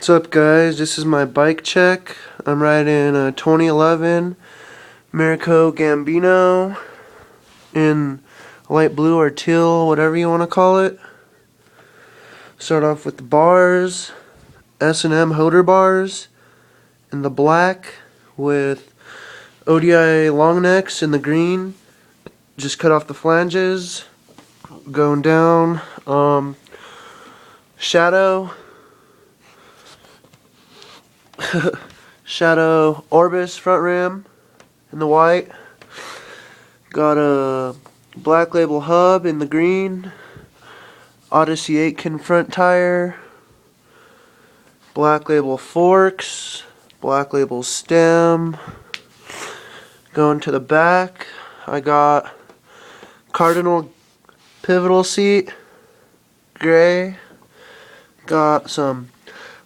What's up, guys? This is my bike check. I'm riding a 2011 Mirraco Gambino in light blue or teal, whatever you want to call it. Start off with the bars, S&M Hoder bars in the black with ODI long necks in the green. Just cut off the flanges. Going down, Shadow Shadow Orbis front rim in the white. Got a Black Label hub in the green. Odyssey Aitken front tire. Black Label forks. Black Label stem. Going to the back, I got Cardinal pivotal seat, gray. Got some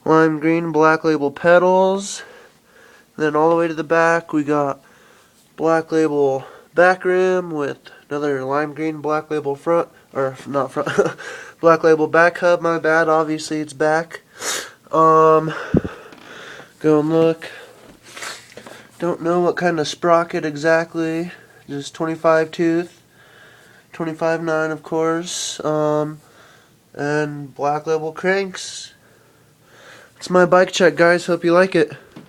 lime green Black Label pedals. Then all the way to the back we got Black Label back rim with another lime green Black Label front, or not front, Black Label back hub, my bad, obviously it's back. Go and look. Don't know what kind of sprocket exactly, just 25 tooth, 25/9 of course, and Black Label cranks. It's my bike check, guys, hope you like it.